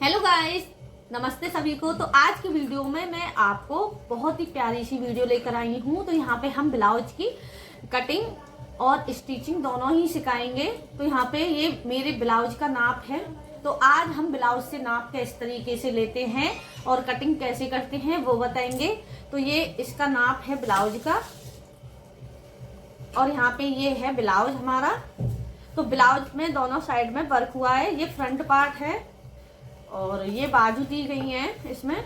Hello guys, नमस्ते सभी को। तो आज की वीडियो में मैं आपको बहुत ही प्यारी सी वीडियो लेकर आई हूँ। तो यहाँ पे हम ब्लाउज की कटिंग और स्टिचिंग दोनों ही सिखाएंगे। तो यहाँ पे ये मेरे ब्लाउज का नाप है। तो आज हम ब्लाउज से नाप किस तरीके से लेते हैं और कटिंग कैसे करते हैं वो बताएंगे। तो ये इसका नाप है ब्लाउज का और यहाँ पे ये है ब्लाउज हमारा। तो ब्लाउज में दोनों साइड में वर्क हुआ है। ये फ्रंट पार्ट है और ये बाजू दी गई है इसमें,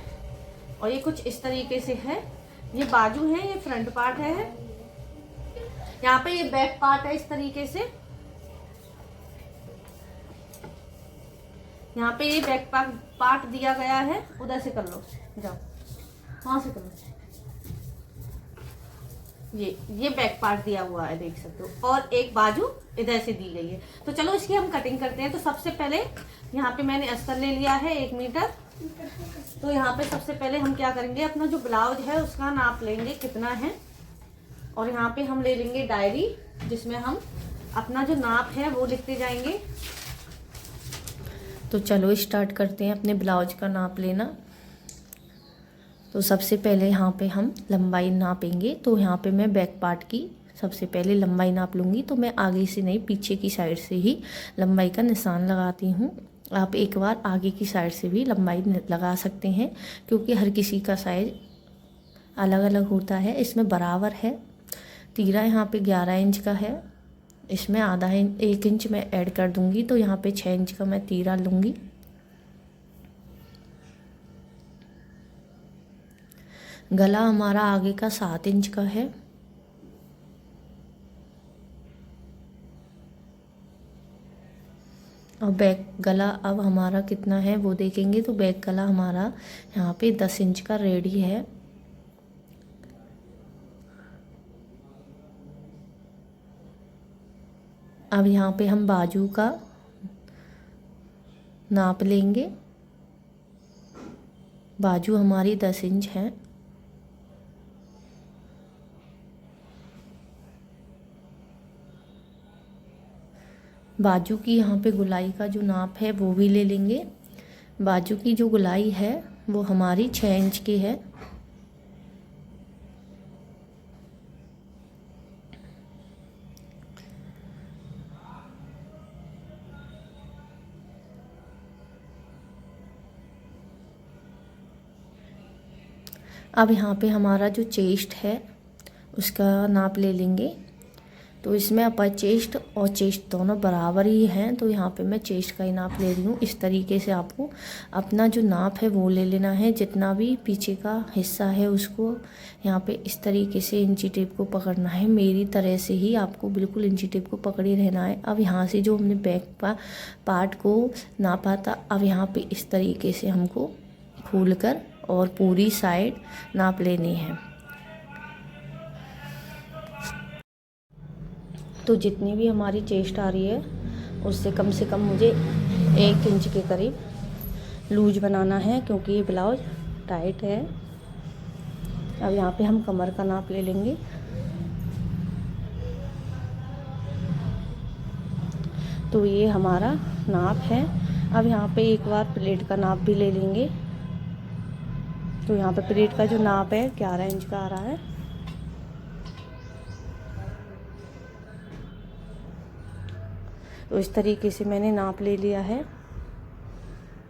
और ये कुछ इस तरीके से है। ये बाजू है, ये फ्रंट पार्ट है। यहाँ पे ये बैक पार्ट है इस तरीके से। यहाँ पे ये बैक पार्ट दिया गया है। उधर से कर लो, जाओ वहां से कर लो। ये बैक पार्ट दिया हुआ है, देख सकते हो। और एक बाजू इधर से दी गई है। तो चलो इसकी हम कटिंग करते हैं। तो सबसे पहले यहाँ पे मैंने अस्तर ले लिया है 1 मीटर। तो यहाँ पे सबसे पहले हम क्या करेंगे, अपना जो ब्लाउज है उसका नाप लेंगे कितना है। और यहाँ पे हम ले लेंगे डायरी, जिसमें हम अपना जो नाप है वो लिखते जाएंगे। तो चलो स्टार्ट करते हैं अपने ब्लाउज का नाप लेना। तो सबसे पहले यहाँ पे हम लंबाई नापेंगे। तो यहाँ पे मैं बैक पार्ट की सबसे पहले लंबाई नाप लूँगी। तो मैं आगे से नहीं, पीछे की साइड से ही लंबाई का निशान लगाती हूँ। आप एक बार आगे की साइड से भी लंबाई लगा सकते हैं, क्योंकि हर किसी का साइज अलग अलग होता है। इसमें बराबर है। तीरा यहाँ पे 11 इंच का है, इसमें आधा 1 इंच मैं ऐड कर दूँगी। तो यहाँ पे 6 इंच का मैं तीरा लूँगी। गला हमारा आगे का 7 इंच का है। और बैक गला अब हमारा कितना है वो देखेंगे। तो बैक गला हमारा यहाँ पे 10 इंच का रेडी है। अब यहाँ पे हम बाजू का नाप लेंगे। बाजू हमारी 10 इंच है। बाजू की यहाँ पे गुलाई का जो नाप है वो भी ले लेंगे। बाजू की जो गुलाई है वो हमारी 6 इंच की है। अब यहाँ पे हमारा जो चेस्ट है उसका नाप ले लेंगे। तो इसमें अपर चेस्ट और चेस्ट दोनों बराबर ही हैं। तो यहाँ पे मैं चेस्ट का ही नाप ले रही हूँ। इस तरीके से आपको अपना जो नाप है वो ले लेना है। जितना भी पीछे का हिस्सा है उसको यहाँ पे इस तरीके से इंची टेप को पकड़ना है। मेरी तरह से ही आपको बिल्कुल इंची टेप को पकड़े रहना है। अब यहाँ से जो हमने बैक पार्ट को नापा था, अब यहाँ पे इस तरीके से हमको खोल कर और पूरी साइड नाप लेनी है। तो जितनी भी हमारी चेस्ट आ रही है उससे कम से कम मुझे 1 इंच के करीब लूज बनाना है, क्योंकि ये ब्लाउज टाइट है। अब यहाँ पे हम कमर का नाप ले लेंगे। तो ये हमारा नाप है। अब यहाँ पे एक बार प्लेट का नाप भी ले लेंगे। तो यहाँ पे प्लेट का जो नाप है 11 इंच का आ रहा है। तो इस तरीके से मैंने नाप ले लिया है।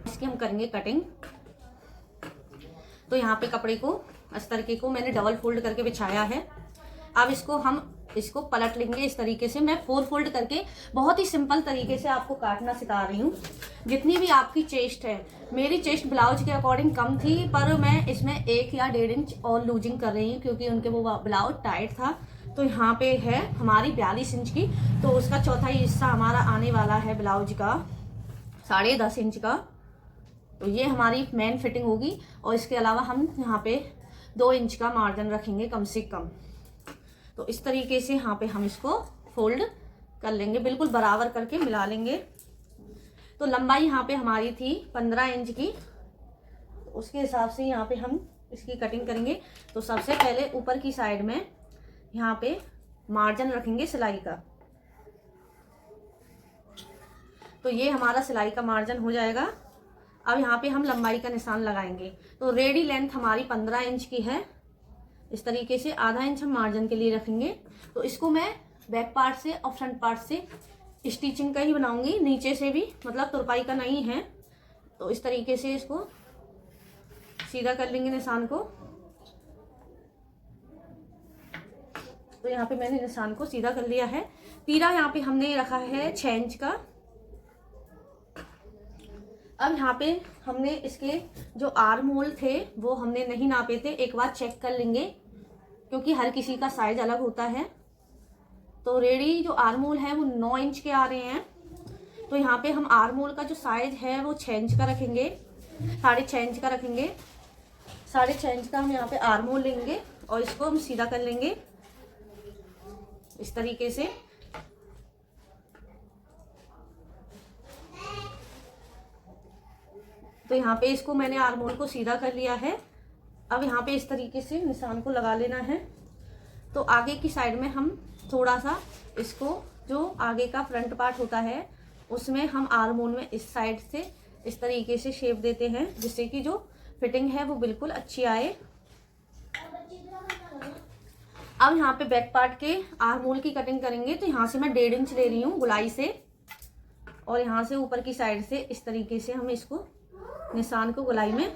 इसकी हम करेंगे कटिंग। तो यहाँ पे कपड़े को, अस्तर के को मैंने डबल फोल्ड करके बिछाया है। अब इसको पलट लेंगे इस तरीके से। मैं 4 फोल्ड करके बहुत ही सिंपल तरीके से आपको काटना सिखा रही हूँ। जितनी भी आपकी चेस्ट है, मेरी चेस्ट ब्लाउज के अकॉर्डिंग कम थी, पर मैं इसमें 1 या 1.5 इंच और लूजिंग कर रही हूँ, क्योंकि उनके वो ब्लाउज टाइट था। तो यहाँ पे है हमारी 42 इंच की। तो उसका चौथाई हिस्सा हमारा आने वाला है ब्लाउज का 10.5 इंच का। तो ये हमारी मेन फिटिंग होगी। और इसके अलावा हम यहाँ पे 2 इंच का मार्जिन रखेंगे कम से कम। तो इस तरीके से यहाँ पे हम इसको फोल्ड कर लेंगे, बिल्कुल बराबर करके मिला लेंगे। तो लंबाई यहाँ पे हमारी थी 15 इंच की। तो उसके हिसाब से यहाँ पे हम इसकी कटिंग करेंगे। तो सबसे पहले ऊपर की साइड में यहाँ पे मार्जिन रखेंगे सिलाई का। तो ये हमारा सिलाई का मार्जिन हो जाएगा अब यहाँ पे हम लंबाई का निशान लगाएंगे। तो रेडी लेंथ हमारी 15 इंच की है। इस तरीके से आधा इंच हम मार्जिन के लिए रखेंगे। तो इसको मैं बैक पार्ट से और फ्रंट पार्ट से स्टिचिंग का ही बनाऊंगी, नीचे से भी, मतलब तुरपाई का नहीं है। तो इस तरीके से इसको सीधा कर लेंगे निशान को। तो यहाँ पे मैंने निशान को सीधा कर लिया है। तीरा यहाँ पे हमने रखा है 6 इंच का। अब यहाँ पे हमने इसके जो आर्म होल थे वो हमने नहीं नापे थे, एक बार चेक कर लेंगे क्योंकि हर किसी का साइज अलग होता है। तो रेडी जो आर्म होल है वो 9 इंच के आ रहे हैं। तो यहाँ पे हम आर्म होल का जो साइज है वो 6 इंच का रखेंगे, 6.5 इंच का रखेंगे। 6.5 इंच का हम यहाँ पे आर्म होल लेंगे और इसको हम सीधा कर लेंगे इस तरीके से। तो यहाँ पे इसको मैंने आर्म होल को सीधा कर लिया है। अब यहाँ पे इस तरीके से निशान को लगा लेना है। तो आगे की साइड में हम थोड़ा सा इसको, जो आगे का फ्रंट पार्ट होता है उसमें हम आर्म होल में इस साइड से इस तरीके से शेप देते हैं, जिससे कि जो फिटिंग है वो बिल्कुल अच्छी आए। अब यहाँ पे बैक पार्ट के आर्म होल की कटिंग करेंगे। तो यहाँ से मैं 1.5 इंच ले रही हूँ गुलाई से, और यहाँ से ऊपर की साइड से इस तरीके से हम इसको निशान को गुलाई में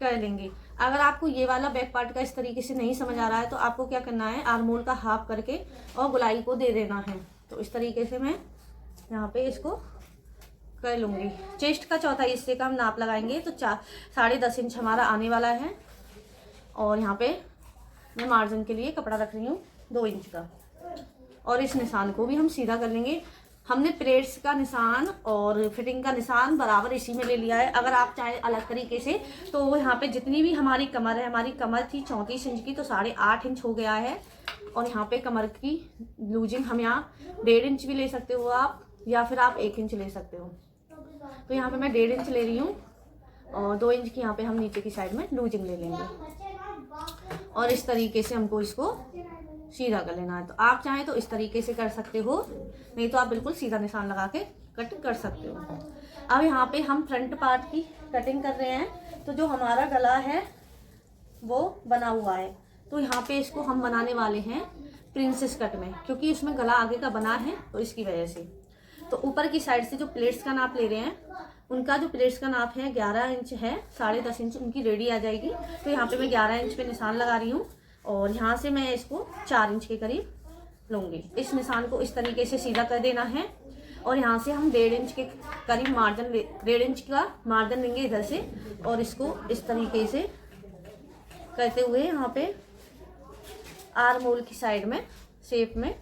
कर लेंगे। अगर आपको ये वाला बैक पार्ट का इस तरीके से नहीं समझ आ रहा है तो आपको क्या करना है, आर्म होल का हाफ करके और गुलाई को दे देना है। तो इस तरीके से मैं यहाँ पे इसको कर लूँगी। चेस्ट का चौथाई हिस्से का हम नाप लगाएंगे। तो 10.5 इंच हमारा आने वाला है, और यहाँ पे मैं मार्जिन के लिए कपड़ा रख रही हूँ 2 इंच का, और इस निशान को भी हम सीधा कर लेंगे। हमने प्लेट्स का निशान और फिटिंग का निशान बराबर इसी में ले लिया है। अगर आप चाहे अलग तरीके से, तो यहाँ पे जितनी भी हमारी कमर है, हमारी कमर थी 34 इंच की, तो 8.5 इंच हो गया है। और यहाँ पे कमर की लूजिंग हम यहाँ 1.5 इंच भी ले सकते हो आप, या फिर आप 1 इंच ले सकते हो। तो यहाँ पे मैं 1.5 इंच ले रही हूँ, और 2 इंच की यहाँ पे हम नीचे की साइड में लूजिंग ले लेंगे। और इस तरीके से हमको इसको सीधा कर लेना है। तो आप चाहें तो इस तरीके से कर सकते हो, नहीं तो आप बिल्कुल सीधा निशान लगा के कट कर सकते हो। अब यहाँ पे हम फ्रंट पार्ट की कटिंग कर रहे हैं। तो जो हमारा गला है वो बना हुआ है, तो यहाँ पे इसको हम बनाने वाले हैं प्रिंसेस कट में, क्योंकि उसमें गला आगे का बना है, तो इसकी वजह से। तो ऊपर की साइड से जो प्लेट्स का नाप ले रहे हैं, उनका जो प्लेट्स का नाप है 11 इंच है, 10.5 इंच उनकी रेडी आ जाएगी। तो यहाँ पे मैं 11 इंच पे निशान लगा रही हूँ, और यहाँ से मैं इसको 4 इंच के करीब लूँगी। इस निशान को इस तरीके से सीधा कर देना है, और यहाँ से हम 1.5 इंच के करीब मार्जिन 1.5 इंच का मार्जिन लेंगे इधर से, और इसको इस तरीके से करते हुए यहाँ पे आर्म होल की साइड में शेप में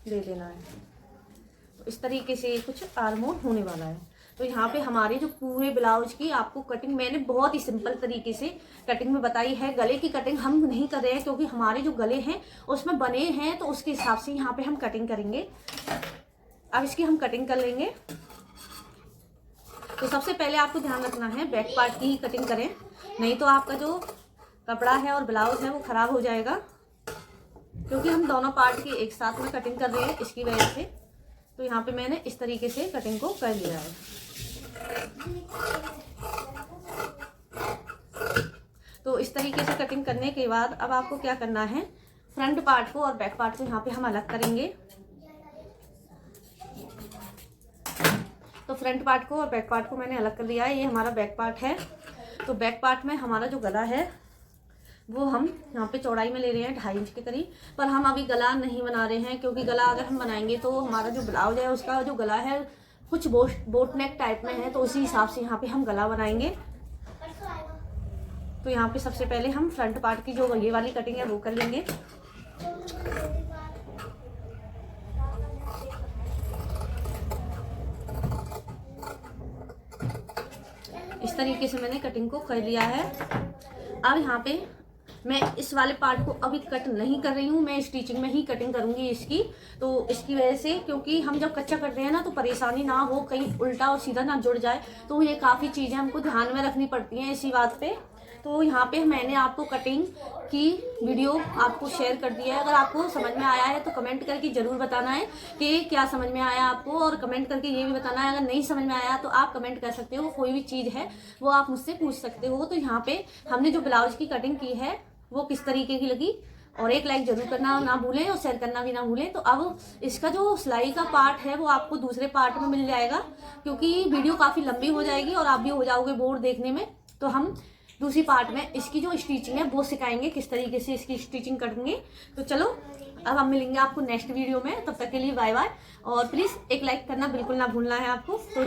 दे देना है। तो इस तरीके से कुछ आर्म होल होने वाला है। तो यहाँ पे हमारे जो पूरे ब्लाउज की आपको कटिंग मैंने बहुत ही सिंपल तरीके से कटिंग में बताई है। गले की कटिंग हम नहीं कर रहे हैं, क्योंकि हमारे जो गले हैं उसमें बने हैं, तो उसके हिसाब से यहाँ पे हम कटिंग करेंगे। अब इसकी हम कटिंग कर लेंगे। तो सबसे पहले आपको ध्यान रखना है बैक पार्ट की ही कटिंग करें, नहीं तो आपका जो कपड़ा है और ब्लाउज है वो खराब हो जाएगा, क्योंकि हम दोनों पार्ट की एक साथ में कटिंग कर रहे हैं, इसकी वजह से। तो यहाँ पे मैंने इस तरीके से कटिंग को कर लिया है। तो इस तरीके से कटिंग करने के बाद अब आपको क्या करना है, फ्रंट पार्ट को और बैक पार्ट को यहाँ पे हम अलग करेंगे। तो फ्रंट पार्ट को और बैक पार्ट को मैंने अलग कर लिया है। ये हमारा बैक पार्ट है। तो बैक पार्ट में हमारा जो गला है वो हम यहाँ पे चौड़ाई में ले रहे हैं 2.5 इंच के करीब, पर हम अभी गला नहीं बना रहे हैं, क्योंकि गला अगर हम बनाएंगे तो हमारा जो ब्लाउज है उसका जो गला है कुछ बोट नेक टाइप में है, तो उसी हिसाब से यहाँ पे हम गला बनाएंगे। तो यहाँ पे सबसे पहले हम फ्रंट पार्ट की जो ये वाली कटिंग है वो कर लेंगे। इस तरीके से मैंने कटिंग को कर लिया है। अब यहाँ पे मैं इस वाले पार्ट को अभी कट नहीं कर रही हूँ, मैं स्टिचिंग में ही कटिंग करूँगी इसकी। तो इसकी वजह से, क्योंकि हम जब कच्चा करते हैं ना तो परेशानी ना हो, कहीं उल्टा और सीधा ना जुड़ जाए, तो ये काफ़ी चीज़ें हमको ध्यान में रखनी पड़ती हैं इसी बात पे। तो यहाँ पे मैंने आपको कटिंग की वीडियो आपको शेयर कर दिया है। अगर आपको समझ में आया है तो कमेंट करके ज़रूर बताना है कि क्या समझ में आया आपको, और कमेंट करके ये भी बताना है अगर नहीं समझ में आया तो आप कमेंट कर सकते हो। कोई भी चीज़ है वो आप मुझसे पूछ सकते हो। तो यहाँ पे हमने जो ब्लाउज की कटिंग की है वो किस तरीके की लगी, और एक लाइक जरूर करना ना भूलें और शेयर करना भी ना भूलें। तो अब इसका जो सिलाई का पार्ट है वो आपको दूसरे पार्ट में मिल जाएगा, क्योंकि वीडियो काफ़ी लंबी हो जाएगी और आप भी हो जाओगे बोर देखने में। तो हम दूसरी पार्ट में इसकी जो स्टिचिंग है वो सिखाएंगे, किस तरीके से इसकी स्टिचिंग करेंगे। तो चलो अब हम मिलेंगे आपको नेक्स्ट वीडियो में। तब तक के लिए बाय बाय, और प्लीज़ एक लाइक करना बिल्कुल ना भूलना है आपको। तो